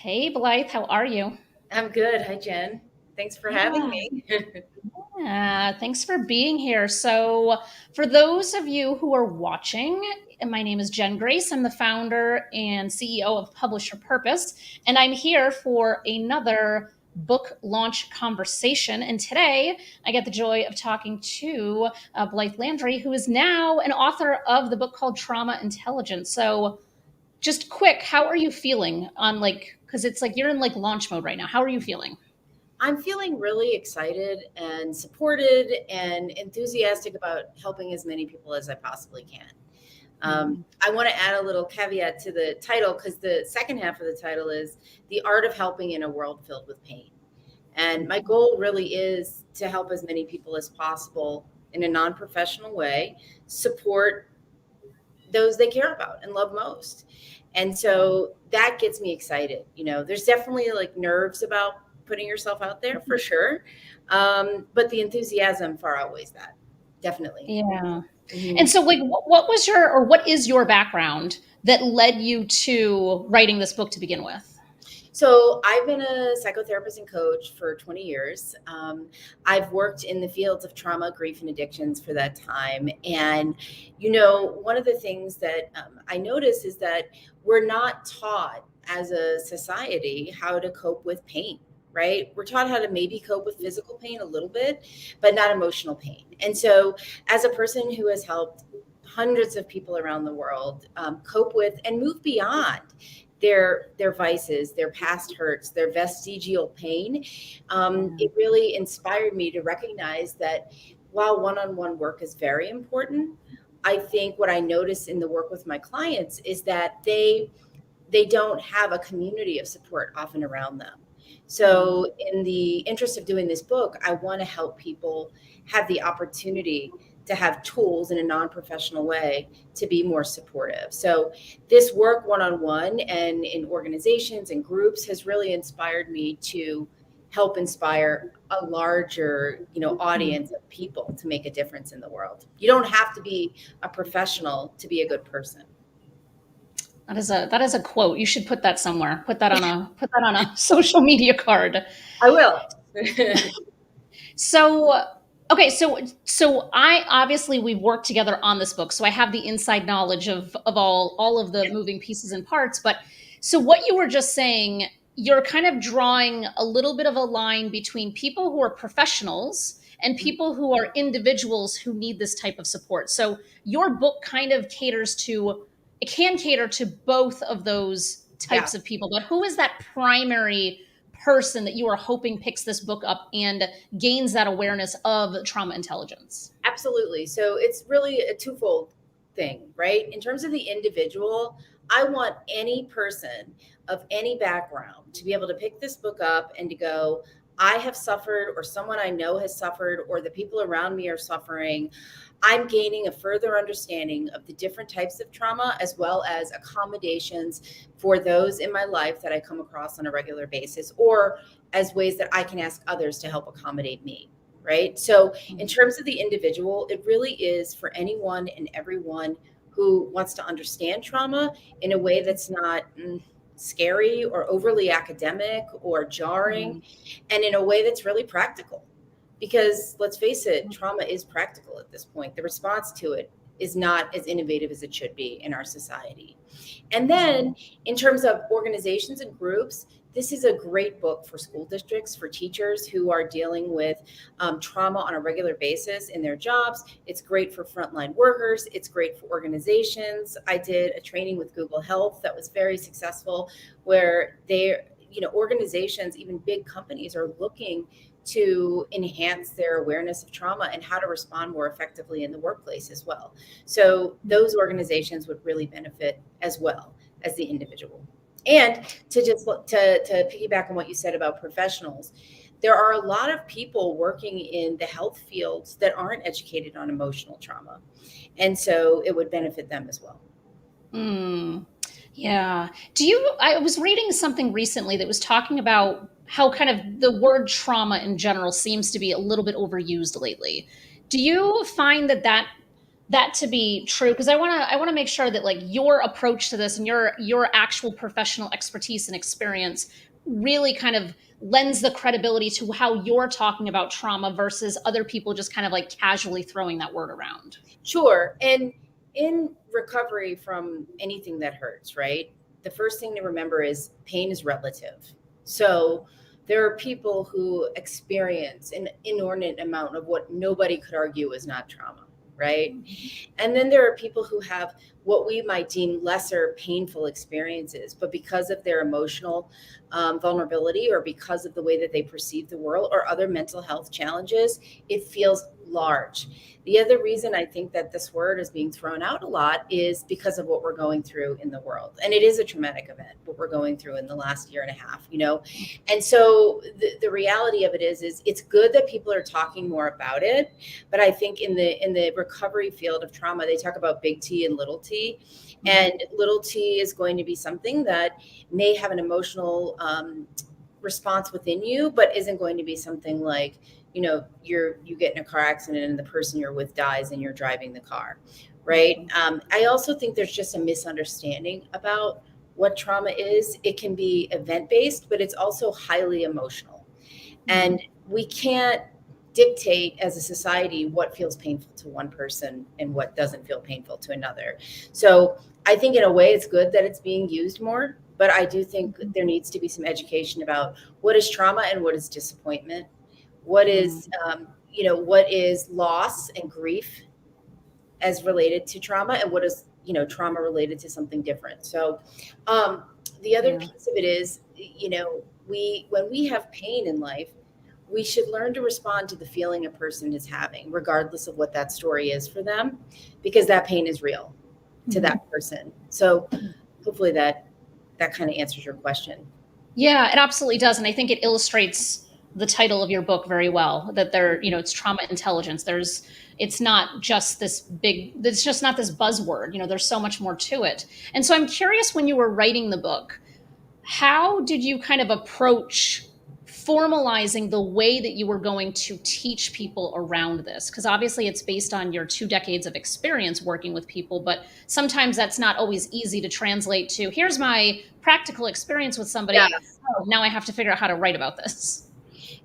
Hey, Blythe, how are you? I'm good. Hi, Jen. Thanks for having Yeah, me. thanks for being here. So, for those of you who are watching, my name is Jen Grace. I'm the founder and CEO of Publisher Purpose, and I'm here for another book launch conversation. And today, I get the joy of talking to Blythe Landry, who is now an author of the book called Trauma Intelligence. So, just quick, how are you feeling on because it's like you're in like launch mode right now. How are you feeling? I'm feeling really excited and supported and enthusiastic about helping as many people as I possibly can. Mm. I want to add a little caveat to the title because the second half of the title is The Art of Helping in a World Filled with Pain. And my goal really is to help as many people as possible in a non professional way, support those they care about and love most. And so that gets me excited. There's definitely like nerves about putting yourself out there for sure. But the enthusiasm far outweighs that. Definitely. Yeah. And Mhm. so, like, what was your or what is your background that led you to writing this book to begin with? So I've been a psychotherapist and coach for 20 years. I've worked in the fields of trauma, grief, and addictions for that time. And, one of the things that I notice is that we're not taught as a society how to cope with pain. Right? We're taught how to maybe cope with physical pain a little bit, but not emotional pain. And so, as a person who has helped hundreds of people around the world cope with and move beyond their vices, their past hurts, their vestigial pain. It really inspired me to recognize that while one-on-one work is very important, I think what I notice in the work with my clients is that they don't have a community of support often around them. Mm. So, in the interest of doing this book, I want to help people have the opportunity to have tools in a non professional way to be more supportive. So, this work one on one and in organizations and groups has really inspired me to help inspire a larger Mm. audience of people to make a difference in the world. You don't have to be a professional to be a good person. That is a quote. You should put that somewhere. Put that on a social media card. I will. So, okay, so I obviously we've worked together on this book, so I have the inside knowledge of all of the moving pieces and parts. But so what you were just saying, you're kind of drawing a little bit of a line between people who are professionals and people who are individuals who need this type of support. So your book kind of it can cater to both of those Yeah. types of people. But who is that primary person that you are hoping picks this book up and gains that awareness of trauma intelligence? Absolutely. So it's really a twofold thing, right? In terms of the individual, I want any person of any background to be able to pick this book up and to go, I have suffered, or someone I know has suffered, or the people around me are suffering. I'm gaining a further understanding of the different types of trauma, as well as accommodations for those in my life that I come across on a regular basis, or as ways that I can ask others to help accommodate me. Right. So, in terms of the individual, it really is for anyone and everyone who wants to understand trauma in a way that's not scary or overly academic or jarring, Mm. and in a way that's really practical. Because let's face it, trauma is practical at this point. The response to it is not as innovative as it should be in our society. And then, in terms of organizations and groups, this is a great book for school districts, for teachers who are dealing with trauma on a regular basis in their jobs. It's great for frontline workers. It's great for organizations. I did a training with Google Health that was very successful, where organizations, even big companies, are looking to enhance their awareness of trauma and how to respond more effectively in the workplace as well. So those organizations would really benefit as well as the individual. And to piggyback on what you said about professionals, there are a lot of people working in the health fields that aren't educated on emotional trauma. And so it would benefit them as well. Mm. Yeah. I was reading something recently that was talking about how kind of the word trauma in general seems to be a little bit overused lately. Do you find that that to be true, because I want to make sure that like your approach to this and your actual professional expertise and experience really kind of lends the credibility to how you're talking about trauma versus other people just kind of like casually throwing that word around. Sure. And in recovery from anything that hurts, right? The first thing to remember is pain is relative. So there are people who experience an inordinate amount of what nobody could argue is not trauma, right? And then there are people who have what we might deem lesser painful experiences, but because of their emotional vulnerability or because of the way that they perceive the world or other mental health challenges, it feels large. The other reason I think that this word is being thrown out a lot is because of what we're going through in the world. And it is a traumatic event, what we're going through in the last year and a half, you know? And so the reality of it is it's good that people are talking more about it. But I think in the recovery field of trauma, they talk about big T and little t. And little t is going to be something that may have an emotional response within you, but isn't going to be something like, you know, you get in a car accident and the person you're with dies and you're driving the car, right? I also think there's just a misunderstanding about what trauma is. It can be event based, but it's also highly emotional. And we can't dictate as a society what feels painful to one person and what doesn't feel painful to another. So I think in a way it's good that it's being used more, but I do think there needs to be some education about what is trauma and what is disappointment. What is, what is loss and grief as related to trauma, and what is, trauma related to something different. So the other piece of it is, when we have pain in life, we should learn to respond to the feeling a person is having, regardless of what that story is for them, because that pain is real to that person. So hopefully that kind of answers your question. Yeah, it absolutely does. And I think it illustrates the title of your book very well, that it's trauma intelligence. It's not just it's just not this buzzword, there's so much more to it. And so I'm curious, when you were writing the book, how did you kind of approach formalizing the way that you were going to teach people around this? Because obviously it's based on your 2 decades of experience working with people, but sometimes that's not always easy to translate to, here's my practical experience with Yeah. somebody. Oh, now I have to figure out how to write about this.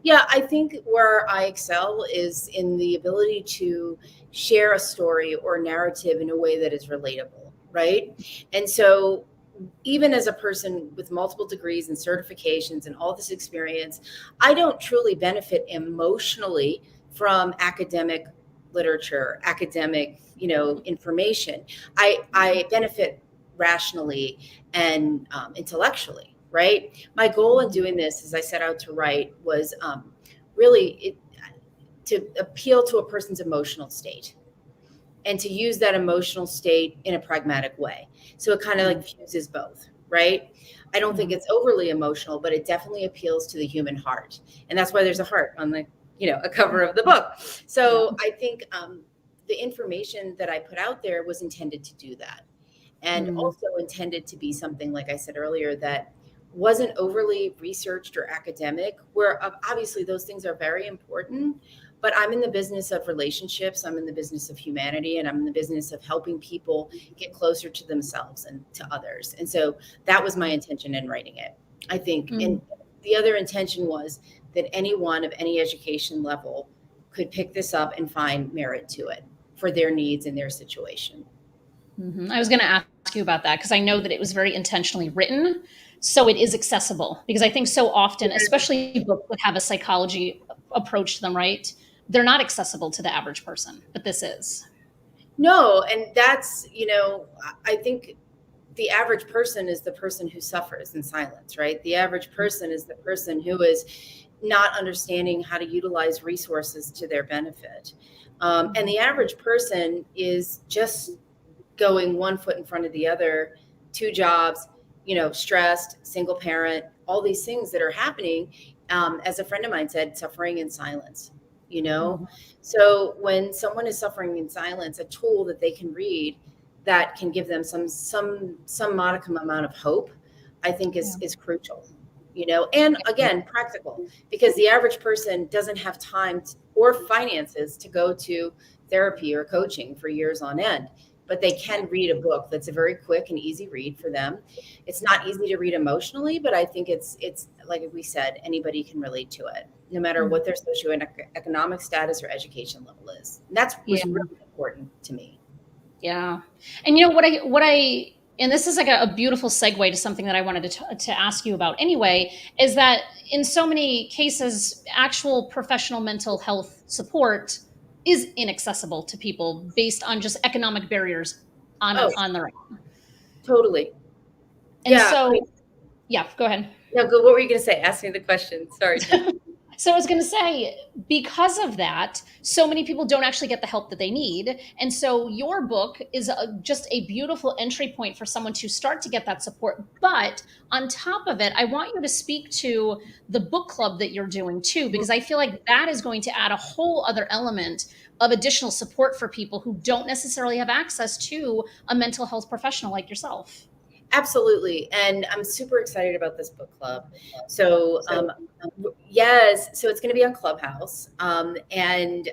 Yeah, I think where I excel is in the ability to share a story or narrative in a way that is relatable, right? And so even as a person with multiple degrees and certifications and all this experience, I don't truly benefit emotionally from academic literature, academic, information. I benefit rationally and intellectually, right? My goal in doing this, as I set out to write, was to appeal to a person's emotional state and to use that emotional state in a pragmatic way. So it kind of like fuses both, right? I don't think it's overly emotional, but it definitely appeals to the human heart. And that's why there's a heart on the, a cover of the book. So I think the information that I put out there was intended to do that. And also intended to be something, like I said earlier, that wasn't overly researched or academic, where obviously those things are very important. But I'm in the business of relationships. I'm in the business of humanity, and I'm in the business of helping people get closer to themselves and to others. And so that was my intention in writing it, I think. And the other intention was that anyone of any education level could pick this up and find merit to it for their needs and their situation. I was going to ask you about that, because I know that it was very intentionally written so it is accessible, because I think so often, especially books that have a psychology approach to them, right? They're not accessible to the average person, but this is. No, and that's, I think the average person is the person who suffers in silence, right? The average person is the person who is not understanding how to utilize resources to their benefit. And the average person is just going one foot in front of the other, 2 jobs, stressed, single parent, all these things that are happening. As a friend of mine said, suffering in silence, So when someone is suffering in silence, a tool that they can read that can give them some modicum amount of hope, I think is crucial, and again, practical, because the average person doesn't have time or finances to go to therapy or coaching for years on end, but they can read a book that's a very quick and easy read for them. It's not easy to read emotionally, but I think it's like we said, anybody can relate to it, no matter what their socioeconomic status or education level is. And that's was really important to me. Yeah. And you know what I and this is like a beautiful segue to something that I wanted to ask you about anyway, is that in so many cases, actual professional mental health support is inaccessible to people based on just economic barriers Oh, on their own. totally. And Yeah. so, yeah, go ahead. No, go. What were you going to say? Ask me the question. Sorry. So I was going to say, because of that, so many people don't actually get the help that they need. And so your book is just a beautiful entry point for someone to start to get that support. But on top of it, I want you to speak to the book club that you're doing too, because I feel like that is going to add a whole other element of additional support for people who don't necessarily have access to a mental health professional like yourself. Absolutely. And I'm super excited about this book club. So, yes, so it's going to be on Clubhouse. And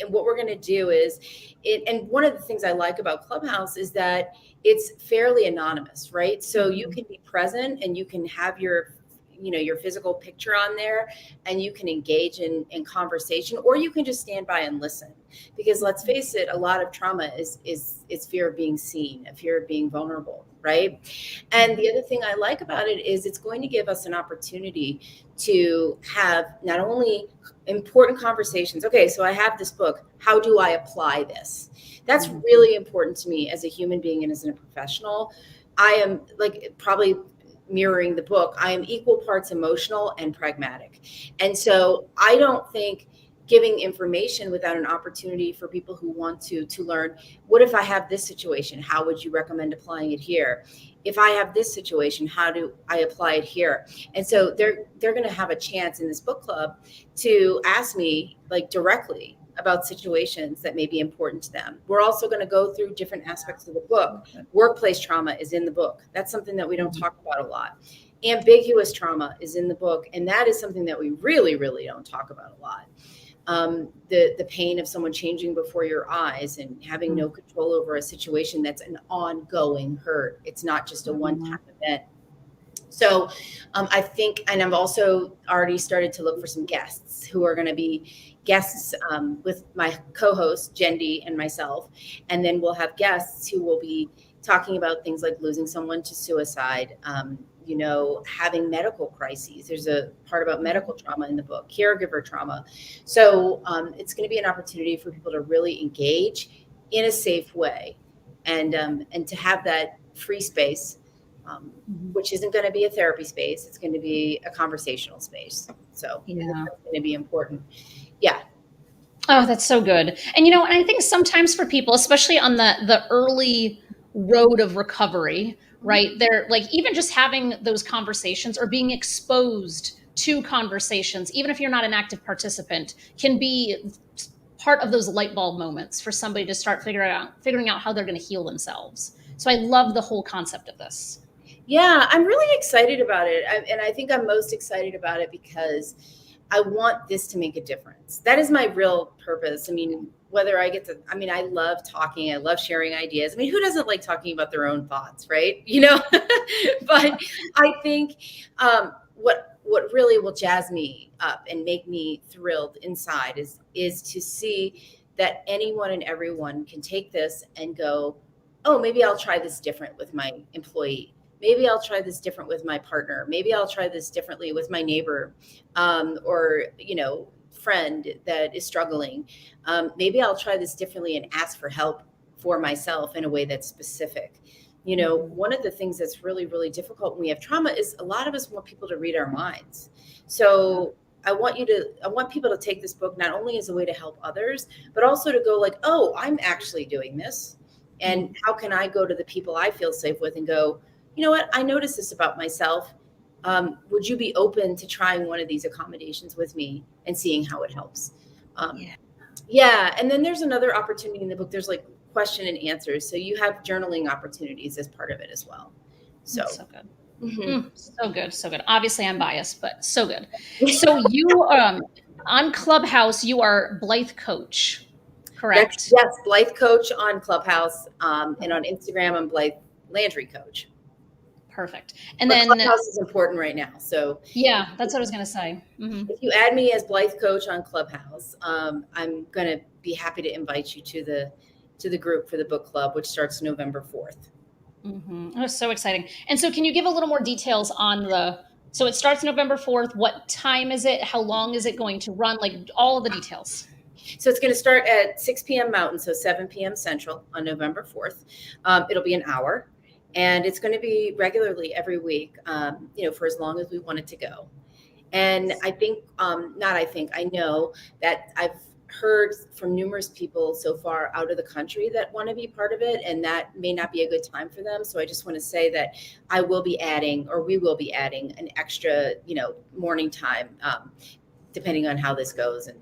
what we're going to do is and one of the things I like about Clubhouse is that it's fairly anonymous, right? So you can be present and you can have your physical picture on there, and you can engage in conversation, or you can just stand by and listen, because let's face it, a lot of trauma is fear of being seen, a fear of being vulnerable, right? And the other thing I like about it is it's going to give us an opportunity to have not only important conversations. Okay, so I have this book, how do I apply this? That's really important to me as a human being and as a professional. I am like probably mirroring the book, I am equal parts emotional and pragmatic. And so I don't think giving information without an opportunity for people who want to learn, what if I have this situation? How would you recommend applying it here? If I have this situation, how do I apply it here? And so they're going to have a chance in this book club to ask me like directly about situations that may be important to them. We're also going to go through different aspects of the book. Workplace trauma is in the book. That's something that we don't talk about a lot. Ambiguous trauma is in the book, and that is something that we really, really don't talk about a lot. The pain of someone changing before your eyes and having no control over a situation that's an ongoing hurt. It's not just a one-time event. So I think, and I've also already started to look for some guests who are going to be guests with my co-host, Jendi, and myself. And then we'll have guests who will be talking about things like losing someone to suicide, having medical crises. There's a part about medical trauma in the book, caregiver trauma. So it's going to be an opportunity for people to really engage in a safe way and to have that free space, which isn't going to be a therapy space. It's going to be a conversational space. So that's going to be important. Yeah. Oh, that's so good. And and I think sometimes for people, especially on the early road of recovery, right? They're like, even just having those conversations or being exposed to conversations, even if you're not an active participant, can be part of those light bulb moments for somebody to start figuring out how they're going to heal themselves. So I love the whole concept of this. Yeah, I'm really excited about it. And I think I'm most excited about it because I want this to make a difference. That is my real purpose. I mean, whether I I love talking. I love sharing ideas. I mean, who doesn't like talking about their own thoughts, right? But I think what really will jazz me up and make me thrilled inside is to see that anyone and everyone can take this and go, oh, maybe I'll try this different with my employee. Maybe I'll try this different with my partner. Maybe I'll try this differently with my neighbor, or friend that is struggling. Maybe I'll try this differently and ask for help for myself in a way that's specific. One of the things that's really, really difficult when we have trauma is a lot of us want people to read our minds. So I want people to take this book not only as a way to help others, but also to go like, oh, I'm actually doing this. And how can I go to the people I feel safe with and go, you know what, I noticed this about myself. Would you be open to trying one of these accommodations with me and seeing how it helps? Yeah. And then there's another opportunity in the book. There's like question and answers. So you have journaling opportunities as part of it as well. So good. So good. So good. Obviously I'm biased, but so good. So you, on Clubhouse, you are Blythe Coach. correct? Yes, Blythe Coach on Clubhouse, and on Instagram, I'm Blythe Landry Coach. Perfect. And But then, Clubhouse is important right now. So yeah, that's what I was going to say. Mm-hmm. if you add me as Blythe Coach on Clubhouse, I'm going to be happy to invite you to the group for the book club, which starts November 4th. Mm-hmm. Oh, so exciting. And so can you give a little more details on so it starts November 4th. What time is it? How long is it going to run? Like all of the details. So it's going to start at 6 p.m. Mountain, so 7 p.m. Central on November 4th. It'll be an hour, and it's going to be regularly every week, for as long as we want it to go. And I think, I know that I've heard from numerous people so far out of the country that want to be part of it, and that may not be a good time for them. So I just want to say that we will be adding an extra, morning time, depending on how this goes and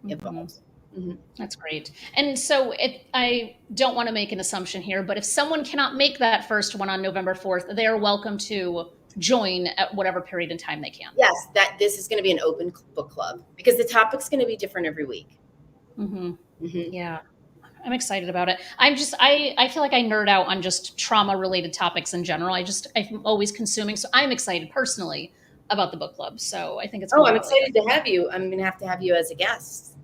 evolves. Mm-hmm. That's great. And so I don't want to make an assumption here, but if someone cannot make that first one on November 4th, they are welcome to join at whatever period in time they can. Yes, this is going to be an open book club because the topic's going to be different every week. Mm-hmm. Mm-hmm. Yeah. I'm excited about it. I feel like I nerd out on just trauma related topics in general. I'm always consuming. So I'm excited personally about the book club. So I think it's I'm excited to have you. I'm going to have you as a guest.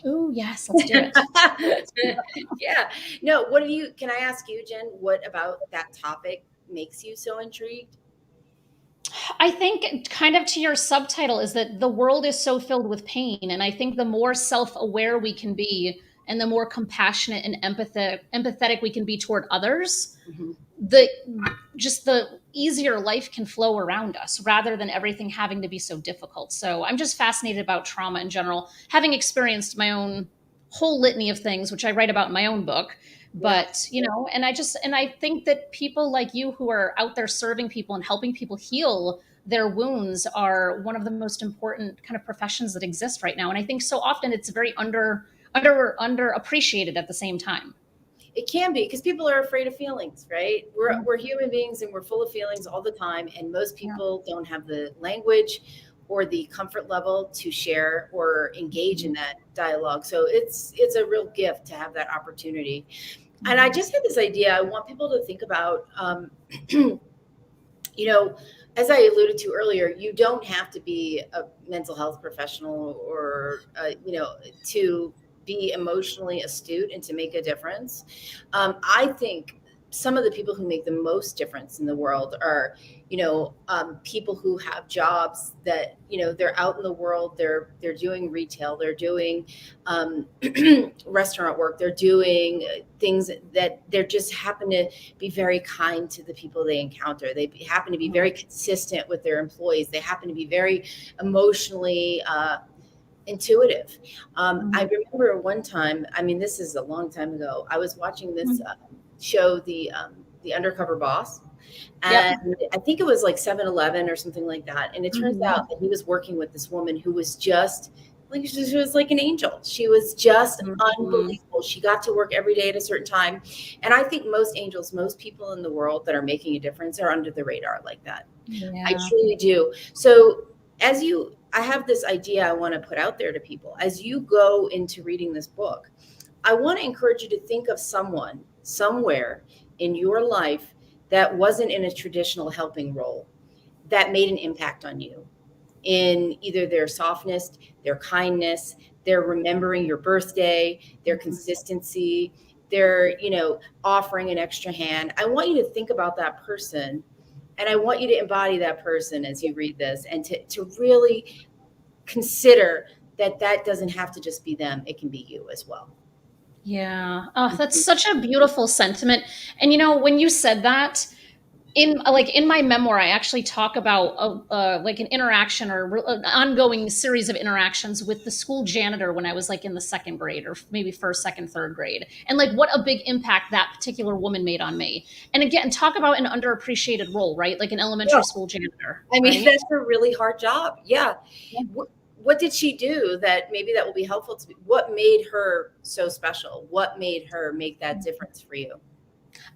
Oh, yes, let's do it. Yeah. No, can I ask you, Jen, what about that topic makes you so intrigued? I think kind of to your subtitle is that the world is so filled with pain. And I think the more self-aware we can be and the more compassionate and empathetic we can be toward others, Mm-hmm. the easier life can flow around us rather than everything having to be so difficult. So I'm just fascinated about trauma in general, having experienced my own whole litany of things, which I write about in my own book. But, and I think that people like you who are out there serving people and helping people heal their wounds are one of the most important kind of professions that exist right now. And I think so often it's very underappreciated at the same time. It can be because people are afraid of feelings, right? We're human beings and we're full of feelings all the time. And most people don't have the language or the comfort level to share or engage in that dialogue. So it's a real gift to have that opportunity. And I just had this idea. I want people to think about, as I alluded to earlier, you don't have to be a mental health professional or, to be emotionally astute and to make a difference. I think some of the people who make the most difference in the world are, people who have jobs that, they're out in the world, they're doing retail, they're doing restaurant work, they're doing things that they just happen to be very kind to the people they encounter. They happen to be very consistent with their employees. They happen to be very emotionally intuitive. I remember one time, this is a long time ago, I was watching this show, the Undercover Boss. And I think it was like 7-Eleven or something like that. And it turns out that he was working with this woman who was just like, she was like an angel. She was just unbelievable. She got to work every day at a certain time. And I think most angels, most people in the world that are making a difference are under the radar like that. Yeah. I truly do. So I have this idea I want to put out there to people. As you go into reading this book, I want to encourage you to think of someone somewhere in your life that wasn't in a traditional helping role that made an impact on you in either their softness, their kindness, their remembering your birthday, their consistency, their, offering an extra hand. I want you to think about that person, and I want you to embody that person as you read this, and to really consider that doesn't have to just be them. It can be you as well. Yeah. Oh, that's such a beautiful sentiment. And when you said that, in my memoir, I actually talk about an interaction or an ongoing series of interactions with the school janitor when I was in the second grade, or maybe first, second, third grade, and what a big impact that particular woman made on me. And again, talk about an underappreciated role, right? Like an elementary school janitor. Right? That's a really hard job. Yeah. What did she do that will be helpful to me? What made her so special? What made her make that difference for you?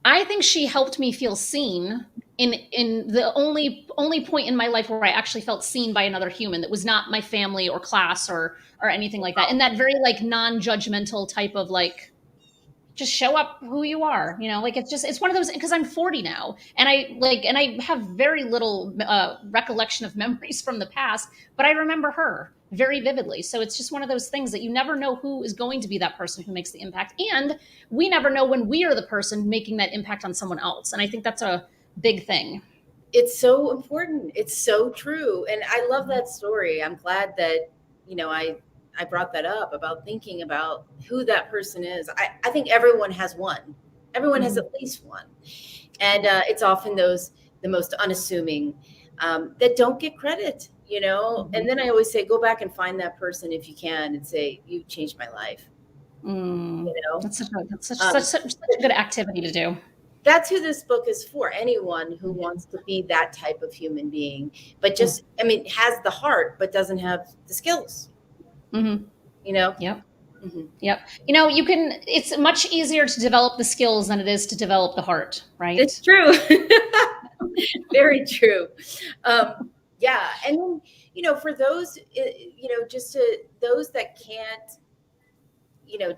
I think she helped me feel seen in the only point in my life where I actually felt seen by another human that was not my family or class or anything like that. In that very like non-judgmental type of like just show up who you are, like it's one of those, because I'm 40 now, and I have very little recollection of memories from the past, but I remember her very vividly. So it's just one of those things that you never know who is going to be that person who makes the impact, and we never know when we are the person making that impact on someone else, and I think that's a big thing. It's so important. It's so true. And I love that story. I'm glad that, I brought that up about thinking about who that person is. I think everyone has one. Everyone has Mhm. at least one. And it's often those the most unassuming that don't get credit, Mhm. And then I always say, go back and find that person if you can and say, you changed my life, you know? That's Um, such a good activity to do. that's who this book is for. Anyone who wants to be that type of human being, but Mm-hmm. just, I mean, has the heart, but doesn't have the skills, Mm-hmm. you know? Yep. Mhm. Yep. It's much easier to develop the skills than it is to develop the heart, It's right? true. Very true. Yeah. And then, for those, just to those that can't,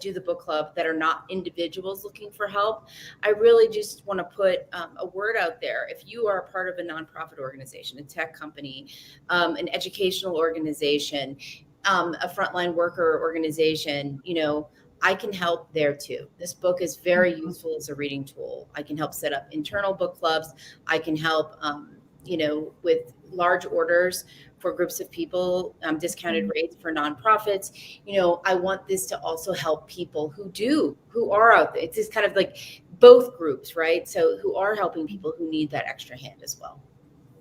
do the book club, that are not individuals looking for help, I really just want to put a word out there. If you are a part of a nonprofit organization, a tech company, an educational organization, a frontline worker organization, I can help there too. This book is very useful as a reading tool. I can help set up internal book clubs. I can help, with large orders for groups of people, discounted rates for nonprofits. I want this to also help people who are out there. It's just kind of like both groups, right? So who are helping people who need that extra hand as well.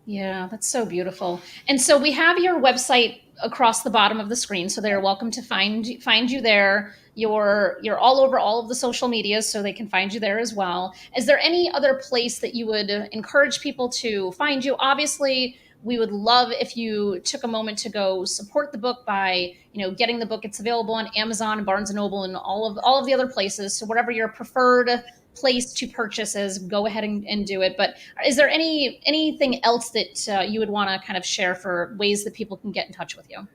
Yeah, that's so beautiful. And so we have your website across the bottom of the screen, so they're welcome to find you there. You're all over all of the social medias, so they can find you there as well. Is there any other place that you would encourage people to find you? Obviously, we would love if you took a moment to go support the book by, getting the book. It's available on Amazon and Barnes and Noble and all of the other places. So whatever your preferred place to purchase is, go ahead and do it. But is there anything else that you would want to kind of share for ways that people can get in touch with you?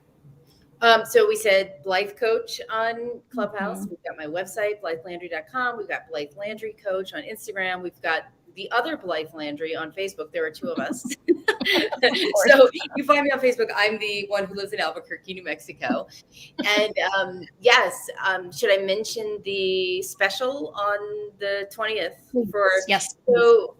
So we said Blythe Coach on Clubhouse. Mhm. We've got my website, blythelandry.com. We've got Blythe Landry Coach on Instagram. We've got the other Blythe Landry on Facebook. There are two of us. Of course. So you find me on Facebook. I'm the one who lives in Albuquerque, New Mexico. And yes, should I mention the special on the 20th for, Please. Yes, please. so,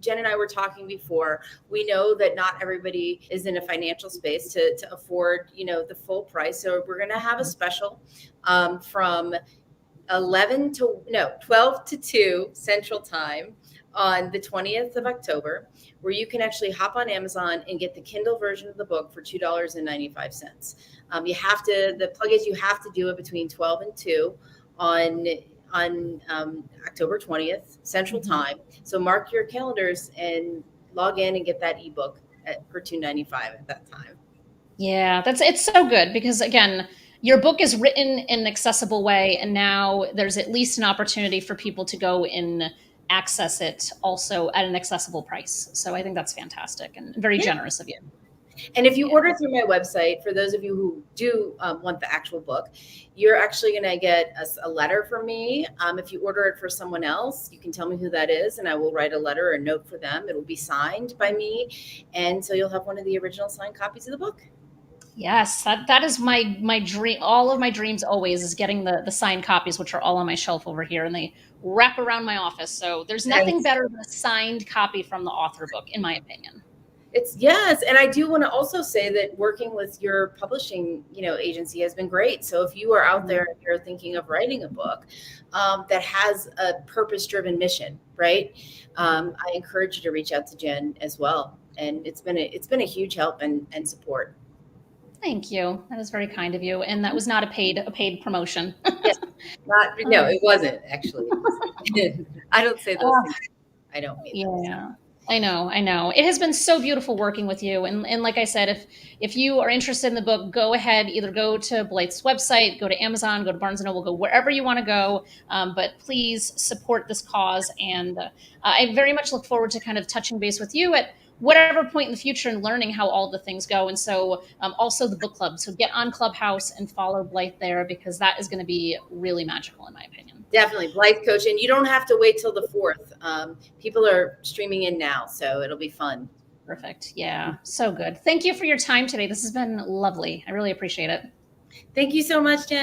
Jen and I were talking before. We know that not everybody is in a financial space to afford, the full price. So we're going to have a special from 12 to 2 Central Time on the 20th of October, where you can actually hop on Amazon and get the Kindle version of the book for $2.95. The plug is, you have to do it between 12 and 2 on October 20th Central Mhm. Time. So mark your calendars and log in and get that ebook for $2.95 at that time. Yeah, it's so good because again, your book is written in an accessible way, and now there's at least an opportunity for people to go and access it also at an accessible price. So I think that's fantastic and very Yeah. generous of you. And if you Yeah. order through my website, for those of you who do want the actual book, you're actually going to get a letter from me. If you order it for someone else, you can tell me who that is, and I will write a letter or a note for them. It will be signed by me. And so you'll have one of the original signed copies of the book. Yes, that is my dream. All of my dreams always is getting the signed copies, which are all on my shelf over here, and they wrap around my office. So there's nothing Thanks. better than a signed copy from the author book, in my opinion. It's yes, and I do want to also say that working with your publishing, agency has been great. So if you are out there and you're thinking of writing a book that has a purpose-driven mission, right? I encourage you to reach out to Jen as well. And it's been a huge help and support. Thank you. That is very kind of you, and that was not a paid promotion. Yeah, no, Uh, it wasn't actually. I don't say those uh, things. I don't mean them. So. yeah. I know, I know. It has been so beautiful working with you. And like I said, if you are interested in the book, go ahead, either go to Blythe's website, go to Amazon, go to Barnes and Noble, go wherever you want to go. But please support this cause. And I very much look forward to kind of touching base with you at whatever point in the future and learning how all the things go. And so also the book club. So get on Clubhouse and follow Blythe there, because that is going to be really magical in my opinion. Definitely. Blythe Coach. And you don't have to wait till the 4th. People are streaming in now, so it'll be fun. Perfect. Yeah. So good. Thank you for your time today. This has been lovely. I really appreciate it. Thank you so much, Jen.